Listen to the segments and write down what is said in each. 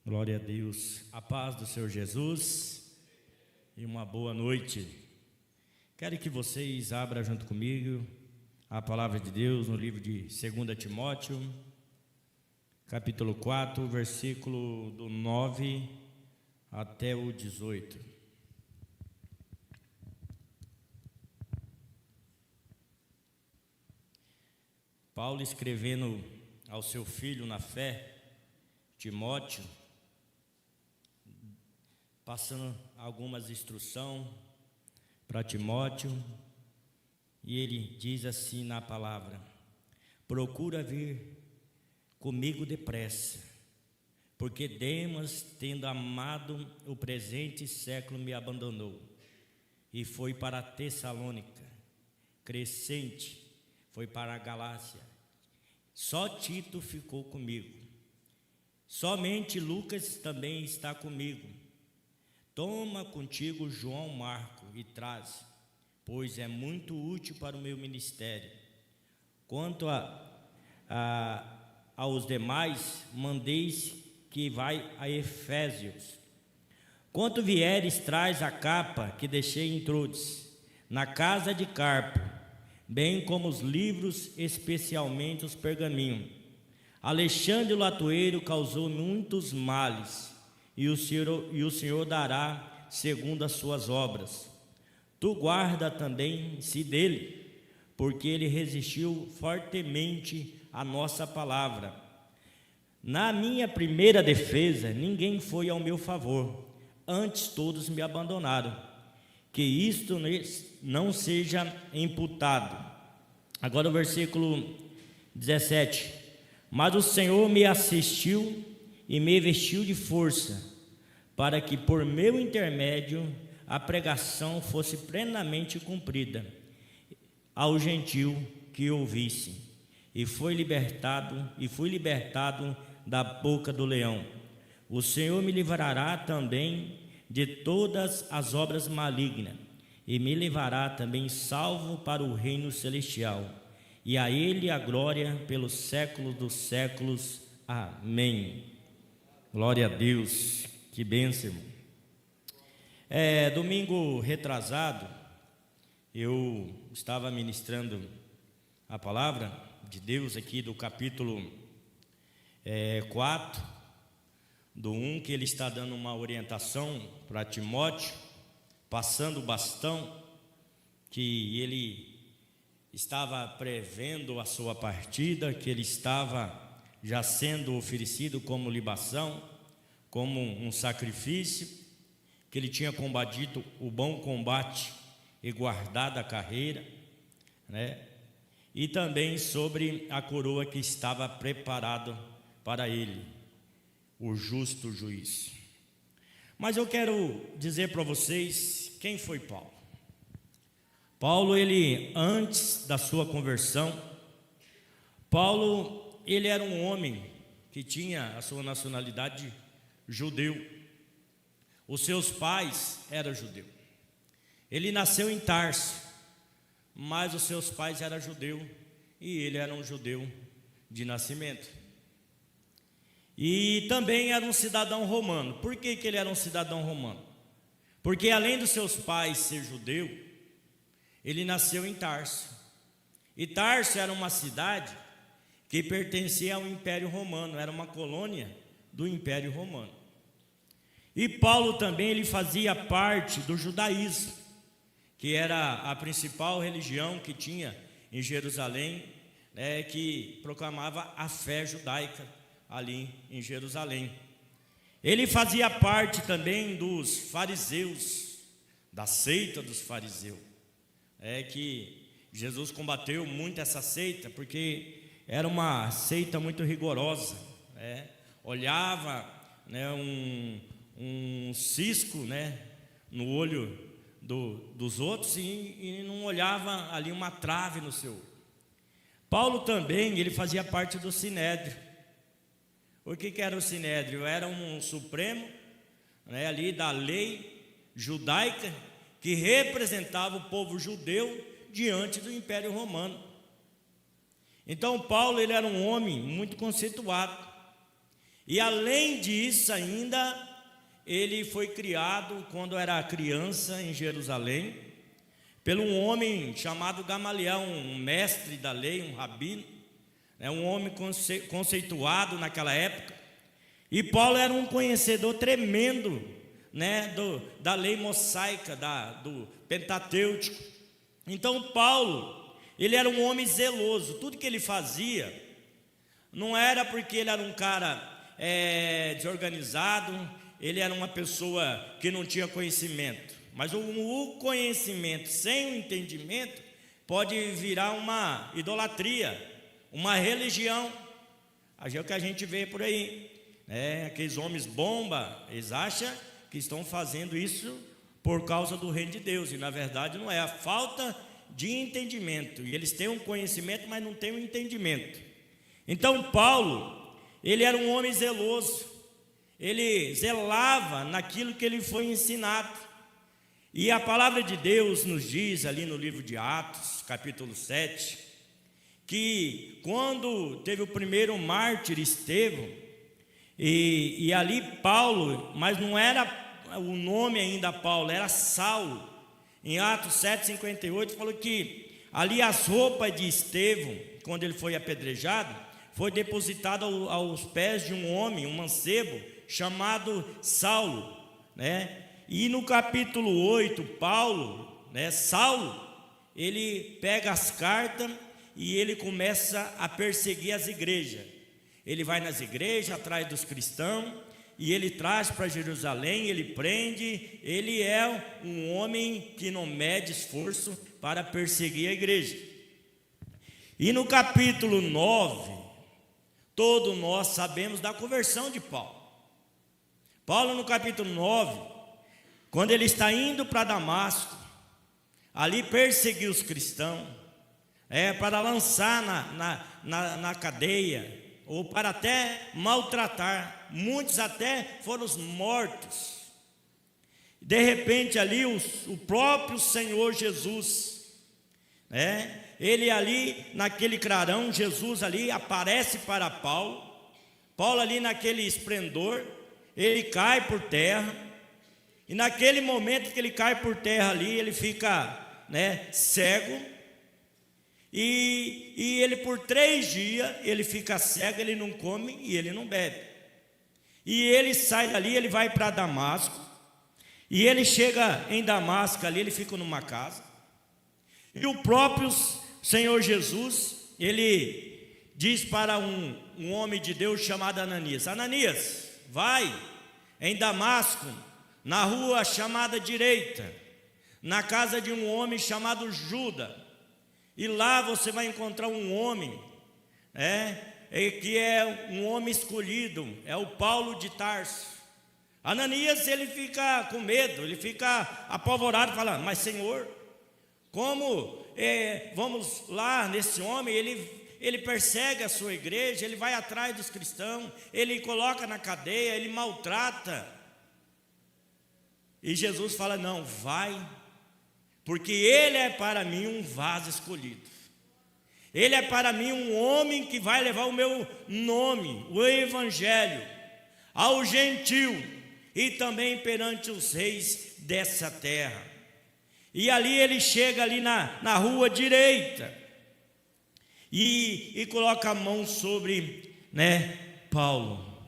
Glória a Deus, a paz do Senhor Jesus e uma boa noite. Quero que vocês abram junto comigo a palavra de Deus no livro de 2 Timóteo, capítulo 4, versículo do 9 até o 18. Paulo escrevendo ao seu filho na fé, Timóteo, passando algumas instruções para Timóteo, e ele diz assim na palavra: procura vir comigo depressa, porque Demas, tendo amado o presente século, me abandonou e foi para Tessalônica. Crescente foi para a Galácia. Só Tito ficou comigo. Somente Lucas também está comigo. Toma contigo João Marco e traz, pois é muito útil para o meu ministério. Quanto aos demais, mandeis que vai a Efésios. Quando vieres, traz a capa que deixei em Troades, na casa de Carpo, bem como os livros, especialmente os pergaminhos. Alexandre o latoeiro causou muitos males, e o Senhor dará segundo as suas obras. Tu guarda também-se dele, porque ele resistiu fortemente à nossa palavra. Na minha primeira defesa, ninguém foi ao meu favor, antes todos me abandonaram. Que isto não seja imputado. Agora o versículo 17. Mas o Senhor me assistiu e me vestiu de força, para que por meu intermédio a pregação fosse plenamente cumprida ao gentil que ouvisse. E fui libertado da boca do leão. O Senhor me livrará também de todas as obras malignas, e me levará também salvo para o reino celestial. E a Ele a glória pelos séculos dos séculos. Amém. Glória a Deus, que bênção, irmão. Domingo retrasado, eu estava ministrando a palavra de Deus aqui do capítulo 4, do 1, que ele está dando uma orientação para Timóteo, passando o bastão, que ele estava prevendo a sua partida, que ele estava já sendo oferecido como libação, como um sacrifício, que ele tinha combatido o bom combate e guardado a carreira, né? E também sobre a coroa que estava preparada para ele, o justo juiz. Mas eu quero dizer para vocês quem foi Paulo. Paulo, ele, antes da sua conversão, Paulo, ele era um homem que tinha a sua nacionalidade judeu. Os seus pais eram judeus. Ele nasceu em Tarso, mas os seus pais eram judeus e ele era um judeu de nascimento. E também era um cidadão romano. Por que ele era um cidadão romano? Porque além dos seus pais ser judeu, ele nasceu em Tarso. E Tarso era uma cidade que pertencia ao Império Romano, era uma colônia do Império Romano. E Paulo também, ele fazia parte do judaísmo, que era a principal religião que tinha em Jerusalém, que proclamava a fé judaica ali em Jerusalém. Ele fazia parte também dos fariseus, da seita dos fariseus. Que Jesus combateu muito essa seita, porque era uma seita muito rigorosa, olhava, um cisco, no olho dos outros e não olhava ali uma trave no seu. Paulo também, ele fazia parte do Sinédrio. O que era o Sinédrio? Era um supremo, ali da lei judaica, que representava o povo judeu diante do Império Romano. Então Paulo, ele era um homem muito conceituado. E além disso ainda, ele foi criado quando era criança em Jerusalém, por um homem chamado Gamaliel, um mestre da lei, um rabino, um homem conceituado naquela época. E Paulo era um conhecedor tremendo, da lei mosaica, do Pentateuco. Então Paulo, ele era um homem zeloso. Tudo que ele fazia não era porque ele era um cara desorganizado, ele era uma pessoa que não tinha conhecimento. Mas o conhecimento sem o entendimento pode virar uma idolatria, uma religião. É o que a gente vê por aí, aqueles homens bomba, eles acham que estão fazendo isso por causa do reino de Deus, e na verdade não é, a falta de entendimento. E eles têm um conhecimento, mas não têm um entendimento. Então Paulo, ele era um homem zeloso, ele zelava naquilo que ele foi ensinado. E a palavra de Deus nos diz ali no livro de Atos, capítulo 7, que quando teve o primeiro mártir Estevão, e ali Paulo, mas não era o nome ainda Paulo, era Saulo. Em Atos 7:58 falou que ali as roupas de Estevão, quando ele foi apedrejado, foi depositado aos pés de um homem, um mancebo, chamado Saulo, E no capítulo 8, Saulo, ele pega as cartas e ele começa a perseguir as igrejas. Ele vai nas igrejas, atrás dos cristãos, e ele traz para Jerusalém, ele prende. Ele é um homem que não mede esforço para perseguir a igreja. E no capítulo 9, todos nós sabemos da conversão de Paulo. Paulo, no capítulo 9, quando ele está indo para Damasco, ali perseguir os cristãos, para lançar na cadeia, ou para até maltratar, muitos até foram mortos. De repente ali o próprio Senhor Jesus, ele ali naquele clarão, Jesus ali aparece para Paulo. Paulo ali naquele esplendor, ele cai por terra. E naquele momento que ele cai por terra ali, ele fica cego. E ele por 3 dias, ele fica cego, ele não come e ele não bebe. E ele sai dali, ele vai para Damasco. E ele chega em Damasco ali, ele fica numa casa. E o próprio Senhor Jesus, ele diz para um homem de Deus chamado Ananias: Ananias, vai em Damasco, na rua chamada direita, na casa de um homem chamado Judas, e lá você vai encontrar um homem, que é um homem escolhido, é o Paulo de Tarso. Ananias, ele fica com medo, ele fica apavorado, fala: mas Senhor, como vamos lá nesse homem? Ele persegue a sua igreja, ele vai atrás dos cristãos, ele coloca na cadeia, ele maltrata. E Jesus fala: não, vai, porque ele é para mim um vaso escolhido. Ele é para mim um homem que vai levar o meu nome, o evangelho, ao gentio e também perante os reis dessa terra. E ali ele chega ali na rua direita e coloca a mão sobre Paulo.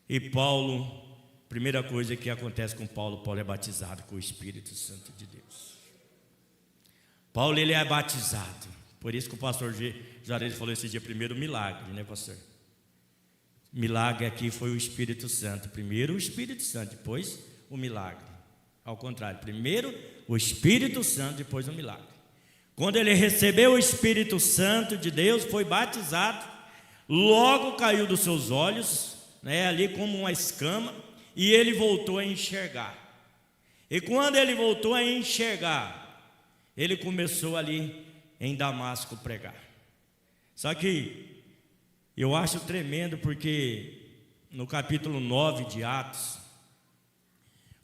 E Paulo, primeira coisa que acontece com Paulo é batizado com o Espírito Santo de Deus. Paulo, ele é batizado. Por isso que o pastor Juarez falou esse dia, primeiro milagre, pastor? Milagre aqui foi o Espírito Santo. Primeiro o Espírito Santo, depois o milagre. Ao contrário, primeiro o Espírito Santo, depois o milagre. Quando ele recebeu o Espírito Santo de Deus, foi batizado, logo caiu dos seus olhos, ali como uma escama, e ele voltou a enxergar. E quando ele voltou a enxergar, ele começou ali em Damasco pregar. Só que eu acho tremendo, porque no capítulo 9 de Atos,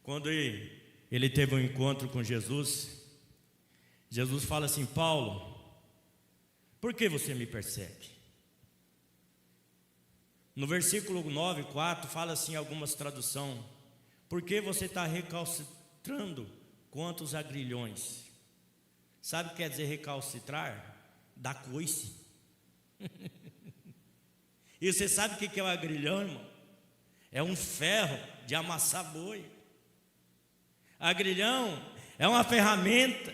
quando ele teve um encontro com Jesus, Jesus fala assim: Paulo, por que você me persegue? No versículo 9, 4, fala assim algumas traduções: por que você está recalcitrando quanto os agrilhões? Sabe o que quer dizer recalcitrar? Dar coice. E você sabe o que é o agrilhão, irmão? É um ferro de amassar boi. Agrilhão é uma ferramenta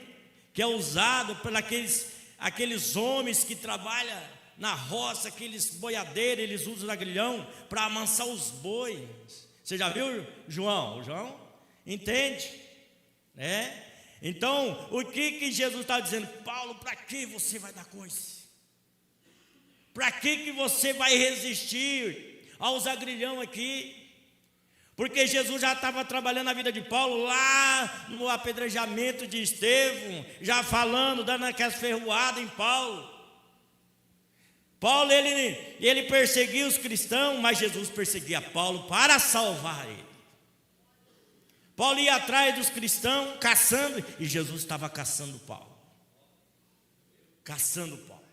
que é usado por aqueles homens que trabalham na roça, aqueles boiadeiros, eles usam o agrilhão para amansar os bois. Você já viu, João? O João entende, né? Então, o que Jesus está dizendo? Paulo, para que você vai dar coice? Para que você vai resistir aos agrilhão aqui? Porque Jesus já estava trabalhando a vida de Paulo lá no apedrejamento de Estevão, já falando, dando aquelas ferroadas em Paulo. Paulo, ele perseguia os cristãos, mas Jesus perseguia Paulo para salvar ele. Paulo ia atrás dos cristãos, caçando, e Jesus estava caçando Paulo. Caçando Paulo.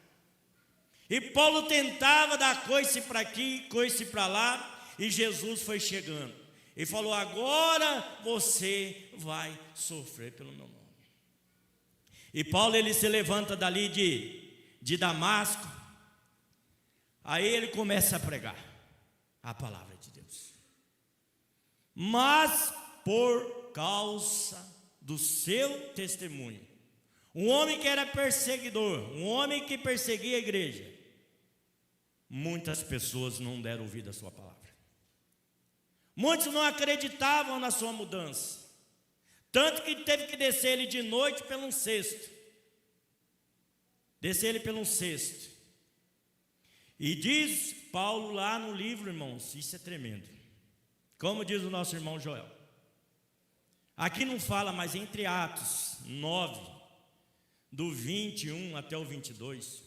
E Paulo tentava dar coice para aqui, coice para lá, e Jesus foi chegando. E falou: agora você vai sofrer pelo meu nome. E Paulo, ele se levanta dali de Damasco. Aí ele começa a pregar a palavra de Deus. Mas por causa do seu testemunho, um homem que era perseguidor, um homem que perseguia a igreja, muitas pessoas não deram ouvido à sua palavra. Muitos não acreditavam na sua mudança, tanto que teve que descer ele de noite pelo um cesto. Descer ele pelo um cesto. E diz Paulo lá no livro, irmãos, isso é tremendo. Como diz o nosso irmão Joel. Aqui não fala, mas entre Atos 9, do 21 até o 22.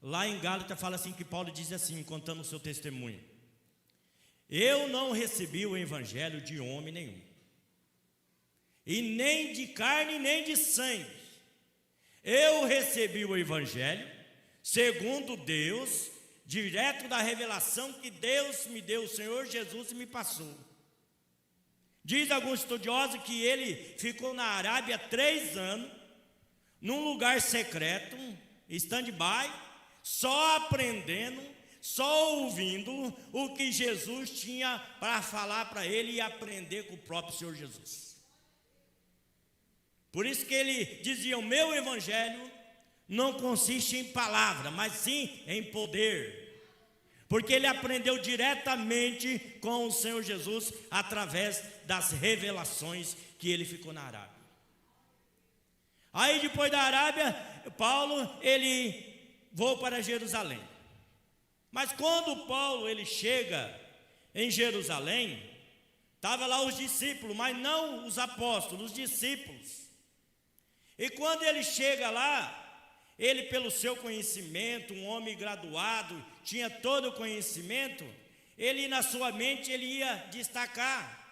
Lá em Gálatas fala assim, que Paulo diz assim, contando o seu testemunho: eu não recebi o evangelho de homem nenhum, e nem de carne nem de sangue. Eu recebi o evangelho segundo Deus, direto da revelação que Deus me deu, o Senhor Jesus me passou. Diz alguns estudiosos que ele ficou na Arábia 3 anos, num lugar secreto, stand-by, só aprendendo, só ouvindo o que Jesus tinha para falar para ele e aprender com o próprio Senhor Jesus. Por isso que ele dizia: o meu evangelho não consiste em palavra, mas sim em poder. Porque ele aprendeu diretamente com o Senhor Jesus através das revelações que ele ficou na Arábia. Aí depois da Arábia, Paulo, ele voou para Jerusalém. Mas quando Paulo, ele chega em Jerusalém, estavam lá os discípulos, mas não os apóstolos, os discípulos. E quando ele chega lá, ele, pelo seu conhecimento, um homem graduado, tinha todo o conhecimento, ele na sua mente ele ia destacar.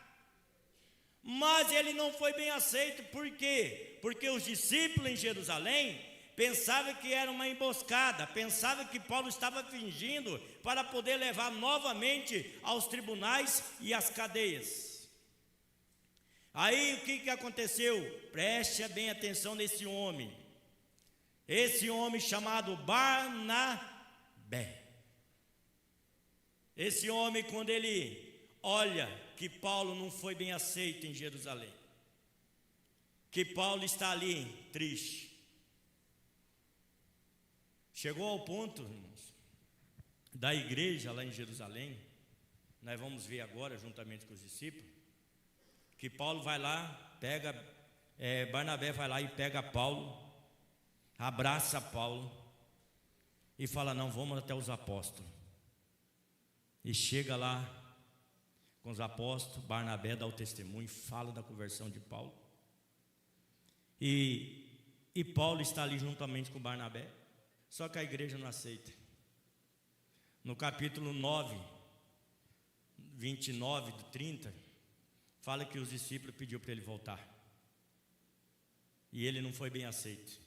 Mas ele não foi bem aceito. Por quê? Porque os discípulos em Jerusalém pensavam que era uma emboscada, pensavam que Paulo estava fingindo para poder levar novamente aos tribunais e às cadeias. Aí o que aconteceu? Preste bem atenção nesse homem. Esse homem chamado Barnabé. Esse homem, quando ele olha que Paulo não foi bem aceito em Jerusalém, que Paulo está ali triste, chegou ao ponto, irmãos, da igreja lá em Jerusalém, nós vamos ver agora juntamente com os discípulos, que Paulo vai lá, Barnabé vai lá e pega Paulo, abraça Paulo e fala: não, vamos até os apóstolos. E chega lá com os apóstolos, Barnabé dá o testemunho, fala da conversão de Paulo. E Paulo está ali juntamente com Barnabé, só que a igreja não aceita. No capítulo 9, 29 do 30, fala que os discípulos pediu para ele voltar. E ele não foi bem aceito.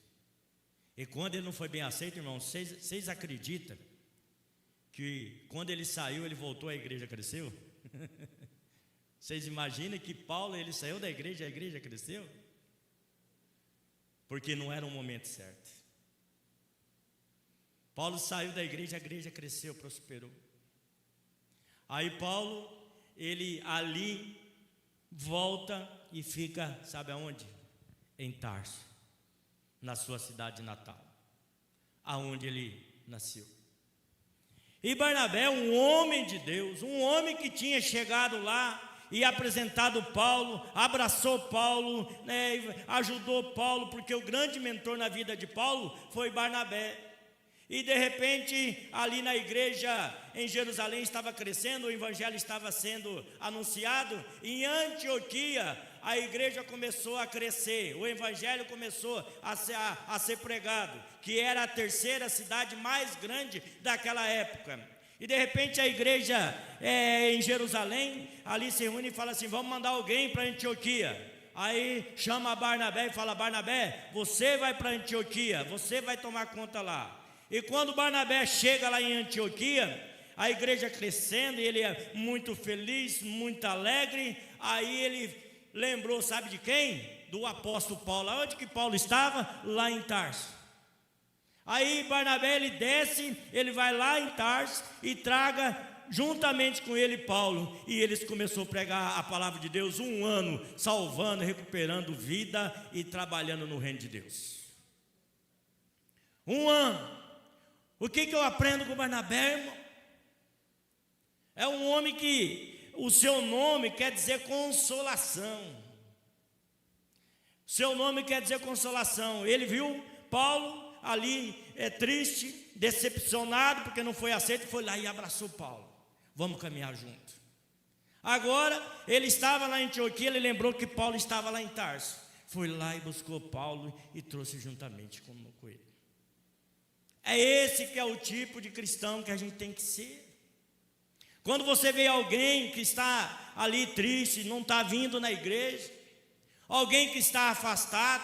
E quando ele não foi bem aceito, irmãos, vocês acreditam que quando ele saiu, ele voltou, a igreja cresceu? Vocês imaginam que Paulo, ele saiu da igreja, a igreja cresceu? Porque não era o momento certo. Paulo saiu da igreja, a igreja cresceu, prosperou. Aí Paulo, ele ali volta e fica, sabe aonde? Em Tarso, na sua cidade natal, aonde ele nasceu. E Barnabé, um homem de Deus, um homem que tinha chegado lá e apresentado Paulo, abraçou Paulo, ajudou Paulo, porque o grande mentor na vida de Paulo foi Barnabé. E de repente, ali na igreja em Jerusalém estava crescendo, o evangelho estava sendo anunciado. Em Antioquia, a igreja começou a crescer, o evangelho começou a ser pregado, que era a terceira cidade mais grande daquela época. E de repente a igreja em Jerusalém, ali se reúne e fala assim: vamos mandar alguém para Antioquia. Aí chama Barnabé e fala: Barnabé, você vai para Antioquia, você vai tomar conta lá. E quando Barnabé chega lá em Antioquia, a igreja crescendo, e ele é muito feliz, muito alegre. Aí ele lembrou, sabe de quem? Do apóstolo Paulo. Onde que Paulo estava? Lá em Tarso. Aí Barnabé, ele desce, ele vai lá em Tarso e traga juntamente com ele Paulo, e eles começaram a pregar a palavra de Deus 1 ano, salvando, recuperando vida e trabalhando no reino de Deus. 1 ano. O que eu aprendo com Barnabé, irmão? É um homem que o seu nome quer dizer consolação. Seu nome quer dizer consolação. Ele viu Paulo ali triste, decepcionado, porque não foi aceito, foi lá e abraçou Paulo. Vamos caminhar junto. Agora, ele estava lá em Antioquia, ele lembrou que Paulo estava lá em Tarso. Foi lá e buscou Paulo e trouxe juntamente com ele. É esse que é o tipo de cristão que a gente tem que ser. Quando você vê alguém que está ali triste, não está vindo na igreja, alguém que está afastado,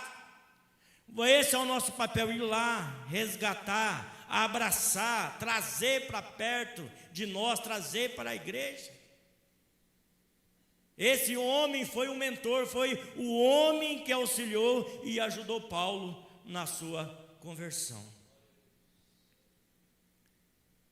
esse é o nosso papel: ir lá, resgatar, abraçar, trazer para perto de nós, trazer para a igreja. Esse homem foi um mentor, foi o homem que auxiliou e ajudou Paulo na sua conversão.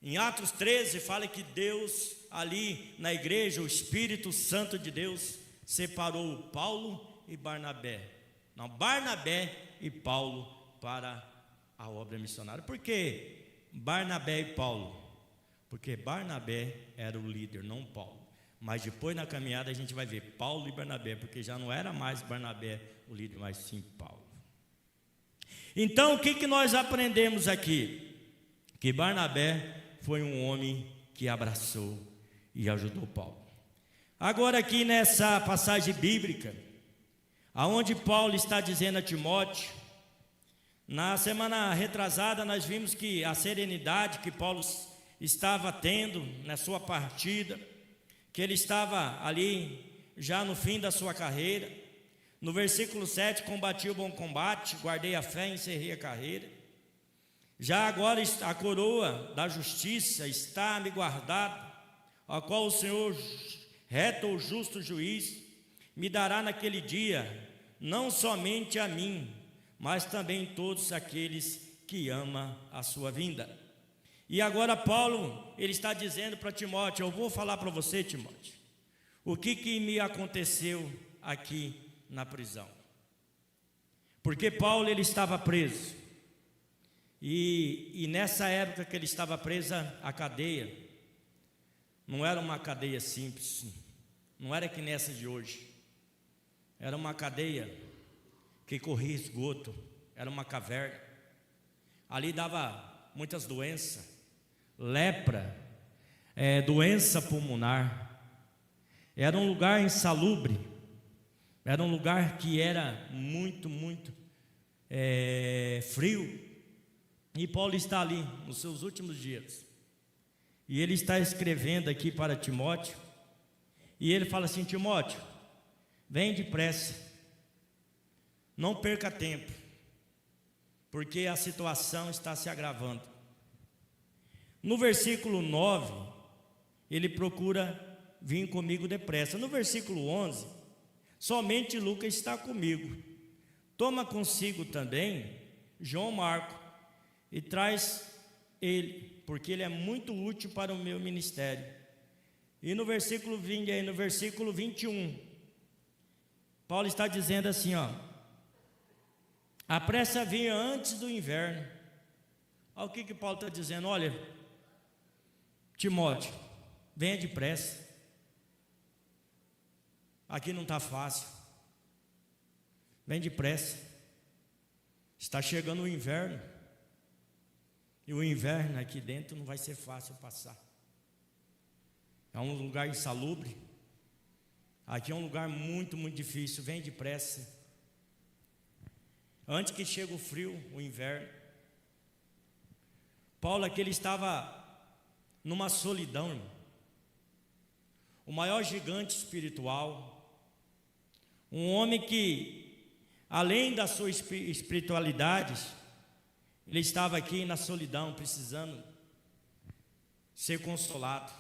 Em Atos 13 fala que Deus ali na igreja, o Espírito Santo de Deus separou Paulo e Barnabé. Não, Barnabé e Paulo para a obra missionária. Por que Barnabé e Paulo? Porque Barnabé era o líder, não Paulo. Mas depois na caminhada a gente vai ver Paulo e Barnabé, porque já não era mais Barnabé o líder, mas sim Paulo. Então o que nós aprendemos aqui? Que Barnabé foi um homem que abraçou e ajudou Paulo. Agora aqui nessa passagem bíblica, aonde Paulo está dizendo a Timóteo, na semana retrasada nós vimos que a serenidade que Paulo estava tendo na sua partida, que ele estava ali já no fim da sua carreira. No versículo 7, combati o bom combate, guardei a fé e encerrei a carreira. Já agora a coroa da justiça está a me guardada, a qual o Senhor, reto ou justo juiz, me dará naquele dia, não somente a mim, mas também todos aqueles que amam a sua vinda. E agora Paulo, ele está dizendo para Timóteo: eu vou falar para você, Timóteo, o que me aconteceu aqui na prisão. Porque Paulo, ele estava preso. E nessa época que ele estava preso, a cadeia não era uma cadeia simples, não era que nessa de hoje. Era uma cadeia que corria esgoto, era uma caverna. Ali dava muitas doenças, lepra, doença pulmonar. Era um lugar insalubre, era um lugar que era muito frio. E Paulo está ali nos seus últimos dias, e ele está escrevendo aqui para Timóteo, e ele fala assim: Timóteo, vem depressa, não perca tempo, porque a situação está se agravando. No versículo 9, ele procura vir comigo depressa. No versículo 11, somente Lucas está comigo. Toma consigo também João Marco e traz ele, porque ele é muito útil para o meu ministério. E no versículo 20, aí no versículo 21, Paulo está dizendo assim, ó: apressa vir antes do inverno. Olha o que Paulo está dizendo: olha, Timóteo, venha depressa. Aqui não está fácil. Vem depressa. Está chegando o inverno. E o inverno aqui dentro não vai ser fácil passar. É um lugar insalubre. Aqui é um lugar muito, muito difícil. Vem depressa. Antes que chegue o frio, o inverno. Paulo aqui ele estava numa solidão, irmão. O maior gigante espiritual. Um homem que, além da sua espiritualidade, ele estava aqui na solidão, precisando ser consolado.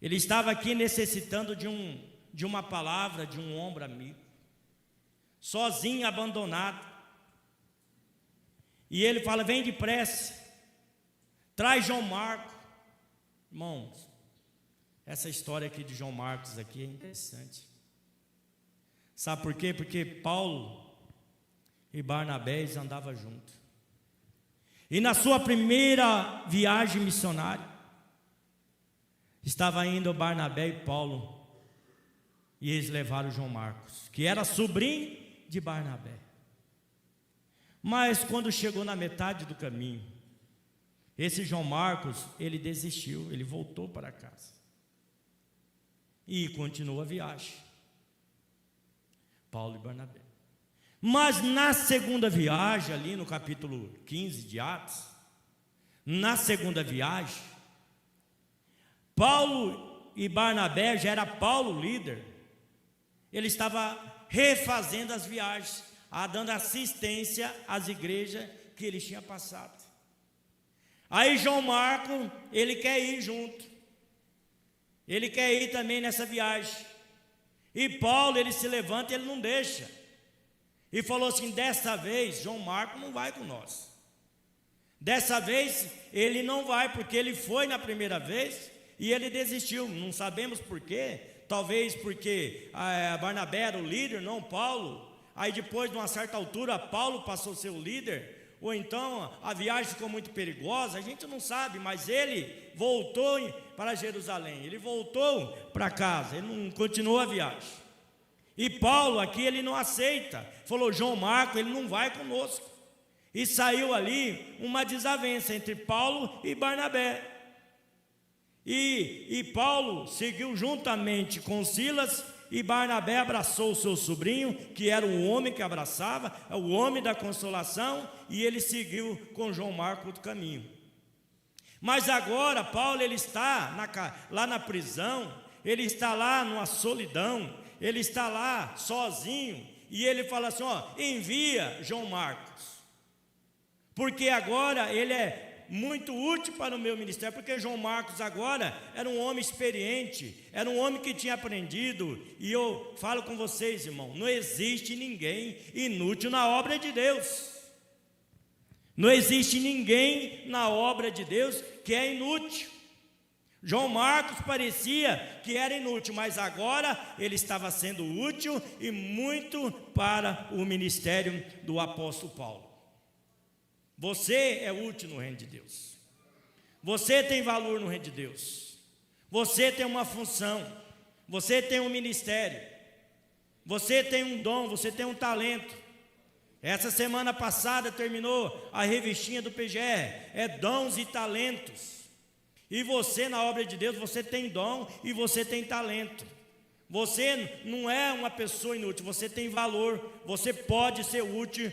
Ele estava aqui necessitando de uma palavra, de um ombro amigo. Sozinho, abandonado. E ele fala: vem depressa, traz João Marcos. Irmãos, essa história aqui de João Marcos aqui é interessante. Sabe por quê? Porque Paulo e Barnabé andavam juntos. E na sua primeira viagem missionária, estava indo Barnabé e Paulo, e eles levaram João Marcos, que era sobrinho de Barnabé. Mas quando chegou na metade do caminho, esse João Marcos, ele desistiu, ele voltou para casa. E continuou a viagem. Paulo e Barnabé. Mas na segunda viagem, ali no capítulo 15 de Atos, na segunda viagem, Paulo e Barnabé, já era Paulo líder, ele estava refazendo as viagens, dando assistência às igrejas que ele tinha passado. Aí João Marcos, ele quer ir junto, ele quer ir também nessa viagem. E Paulo, ele se levanta e ele não deixa. E falou assim: dessa vez, João Marcos não vai com nós. Dessa vez, ele não vai, porque ele foi na primeira vez e ele desistiu. Não sabemos por quê. Talvez porque Barnabé era o líder, não Paulo. Aí depois, de uma certa altura, Paulo passou a ser o líder. Ou então, a viagem ficou muito perigosa. A gente não sabe, mas ele voltou para Jerusalém. Ele voltou para casa, ele não continuou a viagem. E Paulo aqui, ele não aceita. Falou: João Marcos, ele não vai conosco. E saiu ali uma desavença entre Paulo e Barnabé. E Paulo seguiu juntamente com Silas, e Barnabé abraçou o seu sobrinho, que era o homem que abraçava, o homem da consolação, e ele seguiu com João Marcos outro caminho. Mas agora Paulo, ele está lá na prisão, ele está lá numa solidão, ele está lá sozinho, e ele fala assim: ó, envia João Marcos, porque agora ele é muito útil para o meu ministério. Porque João Marcos agora era um homem experiente, era um homem que tinha aprendido. E eu falo com vocês, irmão, não existe ninguém inútil na obra de Deus. Não existe ninguém na obra de Deus que é inútil. João Marcos parecia que era inútil, mas agora ele estava sendo útil e muito para o ministério do apóstolo Paulo. Você é útil no reino de Deus. Você tem valor no reino de Deus. Você tem uma função. Você tem um ministério. Você tem um dom, você tem um talento. Essa semana passada terminou a revistinha do PGR, dons e talentos. E você, na obra de Deus, você tem dom e você tem talento. Você não é uma pessoa inútil, você tem valor. Você pode ser útil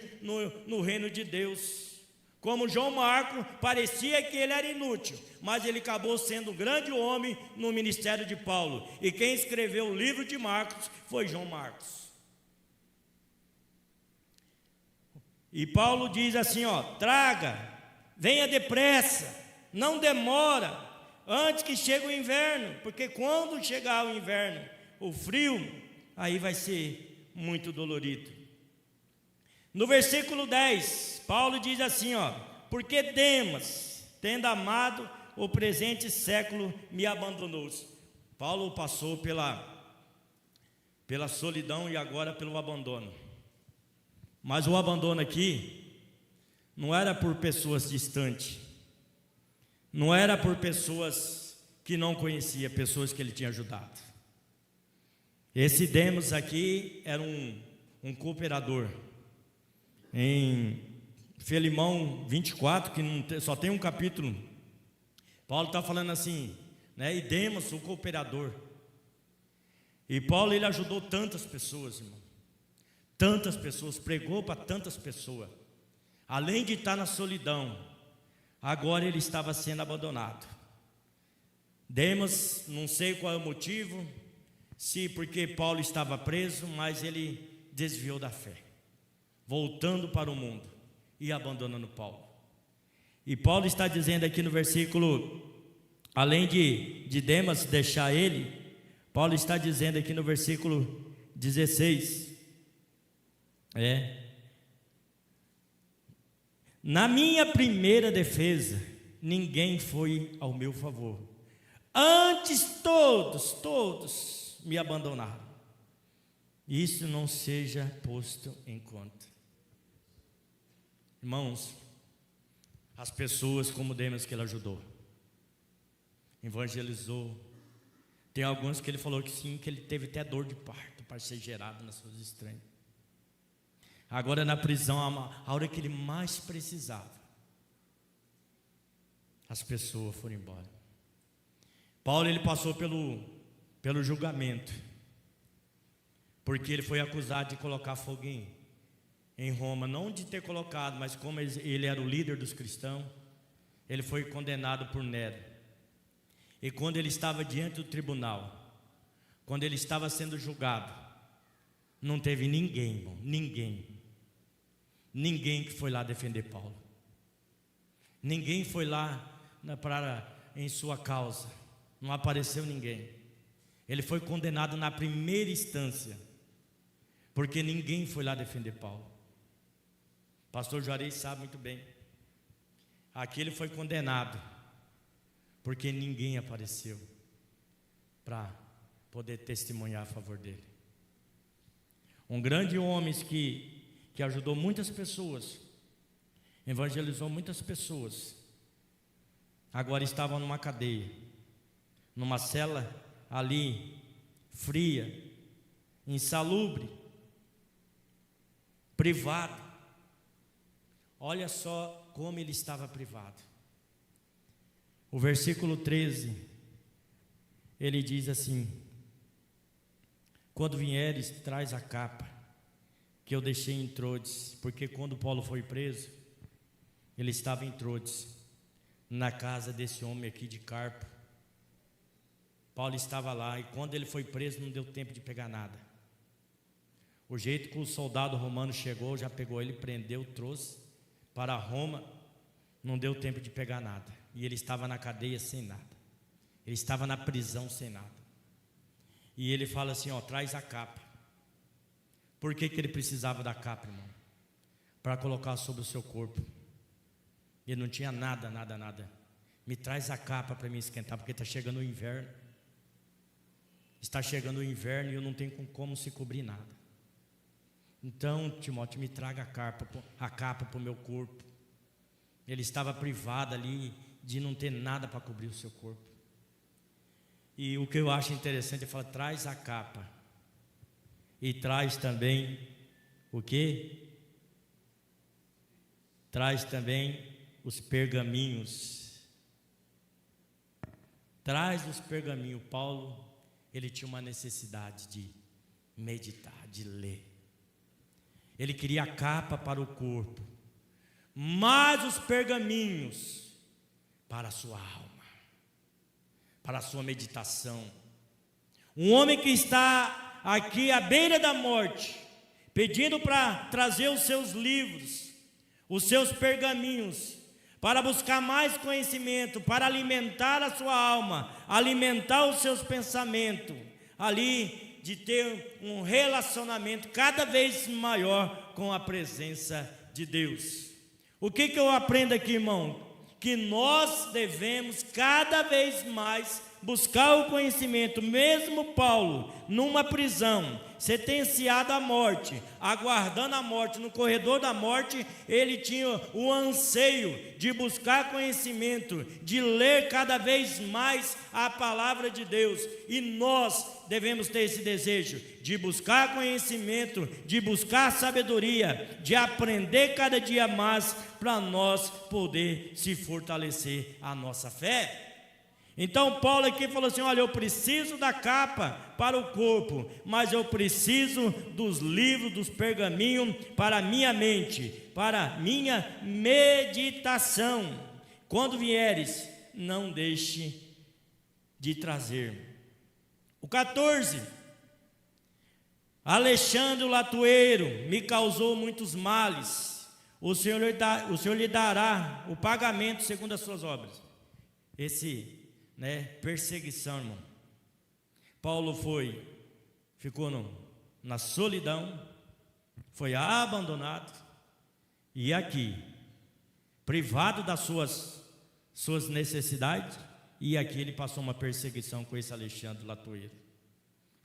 no reino de Deus. Como João Marcos, parecia que ele era inútil, mas ele acabou sendo um grande homem no ministério de Paulo. E quem escreveu o livro de Marcos foi João Marcos. E Paulo diz assim, ó: traga venha depressa, não demora, antes que chegue o inverno, porque quando chegar o inverno, o frio, aí vai ser muito dolorido. No versículo 10, Paulo diz assim, porque Demas, tendo amado o presente século, me abandonou. Paulo passou pela solidão e agora pelo abandono. Mas o abandono aqui não era por pessoas distantes, não era por pessoas que não conhecia, pessoas que ele tinha ajudado. Esse Demas aqui era um cooperador. Em Filemão 24, que só tem um capítulo, Paulo está falando assim, né? E Demas, o cooperador. E Paulo, ele ajudou tantas pessoas, irmão. Tantas pessoas, pregou para tantas pessoas. Além de estar na solidão, agora ele estava sendo abandonado. Demas, não sei qual é o motivo, se porque Paulo estava preso, mas ele desviou da fé, voltando para o mundo e abandonando Paulo. E Paulo está dizendo aqui no versículo, além de Demas deixar ele, Paulo está dizendo aqui no versículo 16, na minha primeira defesa, ninguém foi ao meu favor, antes todos me abandonaram. Isso não seja posto em conta. Irmãos, as pessoas como Demas que ele ajudou, evangelizou. Tem alguns que ele falou que sim, que ele teve até dor de parto para ser gerado nas suas estranhas. Agora na prisão, a hora que ele mais precisava, as pessoas foram embora. Paulo, ele passou pelo julgamento, porque ele foi acusado de colocar fogo em Roma, não de ter colocado, mas como ele era o líder dos cristãos, ele foi condenado por Nero. E quando ele estava diante do tribunal, quando ele estava sendo julgado, não teve ninguém, irmão, ninguém que foi lá defender Paulo. Ninguém foi lá em sua causa, não apareceu ninguém. Ele foi condenado na primeira instância, porque ninguém foi lá defender Paulo. Pastor Juarez sabe muito bem. Aqui ele foi condenado, porque ninguém apareceu para poder testemunhar a favor dele. Um grande homem que ajudou muitas pessoas, evangelizou muitas pessoas, agora estava numa cadeia, numa cela ali, fria, insalubre, privado. Olha só como ele estava privado. O versículo 13, ele diz assim: quando vieres, traz a capa que eu deixei em Troades, porque quando Paulo foi preso, ele estava em Troades, na casa desse homem aqui de Carpo. Paulo estava lá, e quando ele foi preso, não deu tempo de pegar nada. O jeito que o soldado romano chegou, já pegou ele, prendeu, trouxe para Roma, não deu tempo de pegar nada. E ele estava na cadeia sem nada, ele estava na prisão sem nada. E ele fala assim, traz a capa. Por que ele precisava da capa, irmão? Para colocar sobre o seu corpo. Ele não tinha nada. Me traz a capa para me esquentar, porque está chegando o inverno. Está chegando o inverno e eu não tenho como se cobrir nada. Então, Timóteo, me traga a capa para o meu corpo. Ele estava privado ali de não ter nada para cobrir o seu corpo. E o que eu acho interessante é falar, traz a capa. E traz também o quê? Traz também os pergaminhos. Traz os pergaminhos. Paulo, ele tinha uma necessidade de meditar, de ler. Ele queria a capa para o corpo, mas os pergaminhos para a sua alma, para a sua meditação. Um homem que está aqui à beira da morte, pedindo para trazer os seus livros, os seus pergaminhos, para buscar mais conhecimento, para alimentar a sua alma, alimentar os seus pensamentos, ali de ter um relacionamento cada vez maior com a presença de Deus. O que eu aprendo aqui, irmão? Que nós devemos cada vez mais buscar o conhecimento. Mesmo Paulo, numa prisão, sentenciado à morte, aguardando a morte, no corredor da morte, ele tinha o anseio de buscar conhecimento, de ler cada vez mais a palavra de Deus. E nós devemos ter esse desejo de buscar conhecimento, de buscar sabedoria, de aprender cada dia mais, para nós poder se fortalecer a nossa fé. Então Paulo aqui falou assim: olha, eu preciso da capa para o corpo, mas eu preciso dos livros, dos pergaminhos para a minha mente, para a minha meditação. Quando vieres, não deixe de trazer. O 14: Alexandre o latoeiro me causou muitos males, o Senhor lhe dará o pagamento segundo as suas obras. Perseguição, irmão. Paulo ficou na solidão, foi abandonado, e aqui, privado das suas necessidades, e aqui ele passou uma perseguição com esse Alexandre latoeiro.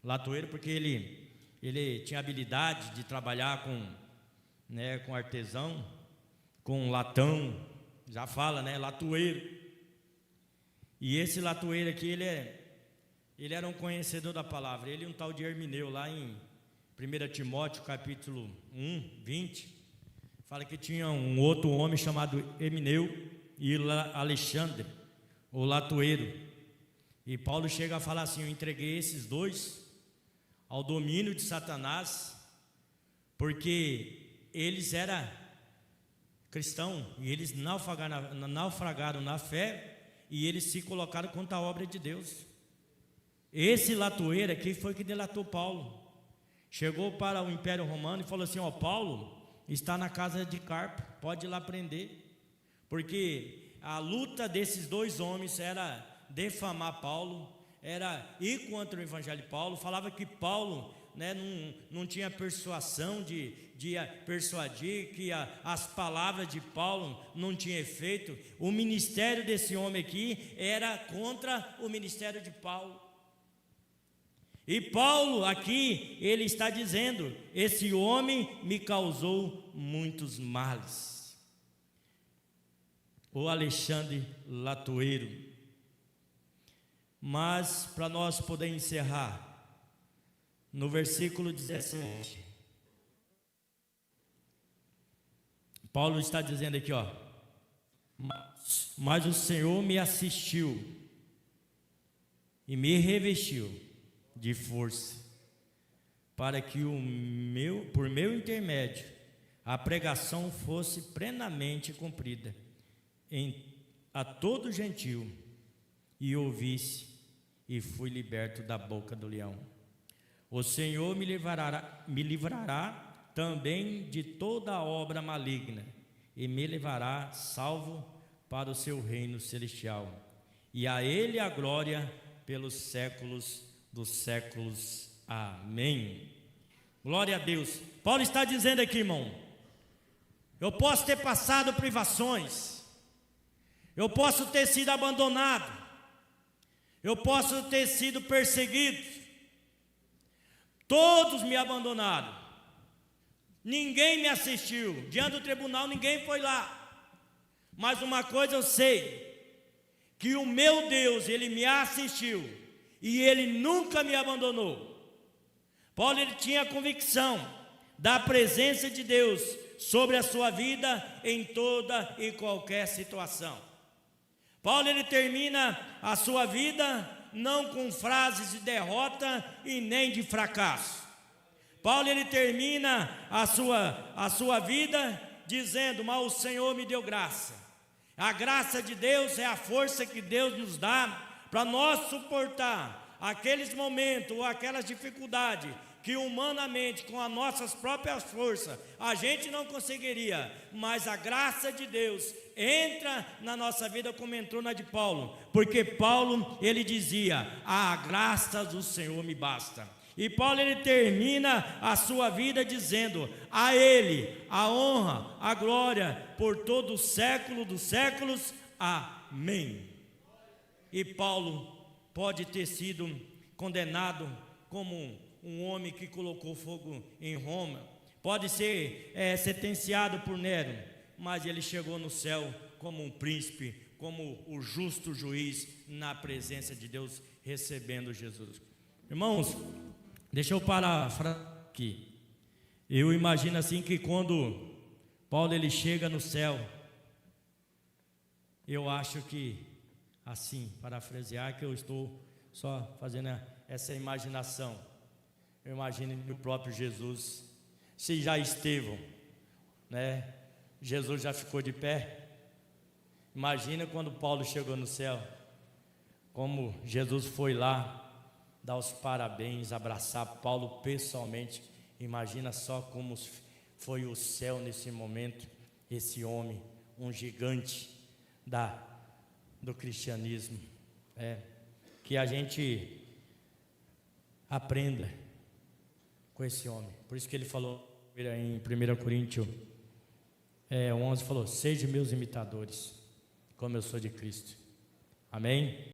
Latoeiro porque ele tinha habilidade de trabalhar com artesão, com latão, já fala, latoeiro. E esse latoeiro aqui, ele era um conhecedor da palavra. Ele e um tal de Hermineu, lá em 1 Timóteo capítulo 1, 20, fala que tinha um outro homem chamado Hermineu e Alexandre, o latoeiro. E Paulo chega a falar assim: eu entreguei esses dois ao domínio de Satanás, porque eles eram cristãos e eles naufragaram na fé, e eles se colocaram contra a obra de Deus. Esse latoeiro aqui foi que delatou Paulo. Chegou para o Império Romano e falou assim: Paulo está na casa de Carpo, pode ir lá prender. Porque a luta desses dois homens era defamar Paulo, era ir contra o evangelho de Paulo. Falava que Paulo não tinha persuasão de persuadir, que as palavras de Paulo não tinham efeito. O ministério desse homem aqui era contra o ministério de Paulo. E Paulo aqui, ele está dizendo: esse homem me causou muitos males. O Alexandre latoeiro. Mas para nós poder encerrar, no versículo 17, Paulo está dizendo aqui, mas o Senhor me assistiu e me revestiu de força, para que por meu intermédio a pregação fosse plenamente cumprida a todo gentio, e ouvisse, e fui liberto da boca do leão. O Senhor me livrará também de toda obra maligna, e me levará salvo para o seu reino celestial. E a Ele a glória pelos séculos dos séculos. Amém. Glória a Deus. Paulo está dizendo aqui, irmão: eu posso ter passado privações, eu posso ter sido abandonado, eu posso ter sido perseguido, todos me abandonaram, ninguém me assistiu, diante do tribunal ninguém foi lá. Mas uma coisa eu sei, que o meu Deus, Ele me assistiu, e Ele nunca me abandonou. Paulo, ele tinha convicção da presença de Deus sobre a sua vida em toda e qualquer situação. Paulo, ele termina a sua vida não com frases de derrota e nem de fracasso. Paulo, ele termina a sua vida dizendo: mas o Senhor me deu graça. A graça de Deus é a força que Deus nos dá para nós suportar aqueles momentos ou aquelas dificuldades que humanamente, com as nossas próprias forças, a gente não conseguiria, mas a graça de Deus entra na nossa vida como entrou na de Paulo, porque Paulo, ele dizia: a graça do Senhor me basta. E Paulo, ele termina a sua vida dizendo: a Ele a honra, a glória por todo o século dos séculos, amém. E Paulo pode ter sido condenado como um homem que colocou fogo em Roma, pode ser sentenciado por Nero, mas ele chegou no céu como um príncipe, como o justo juiz, na presença de Deus, recebendo Jesus. Irmãos, deixa eu parar aqui. Eu imagino assim que quando Paulo ele chega no céu, eu acho que, assim, parafrasear, que eu estou só fazendo essa imaginação. Eu imagino que o próprio Jesus, se já Estevão, né? Jesus já ficou de pé. Imagina quando Paulo chegou no céu, como Jesus foi lá dar os parabéns, abraçar Paulo pessoalmente. Imagina só como foi o céu nesse momento. Esse homem, um gigante do cristianismo, que a gente aprenda com esse homem. Por isso que ele falou em 1 Coríntios 11, falou: sejam meus imitadores, como eu sou de Cristo. Amém?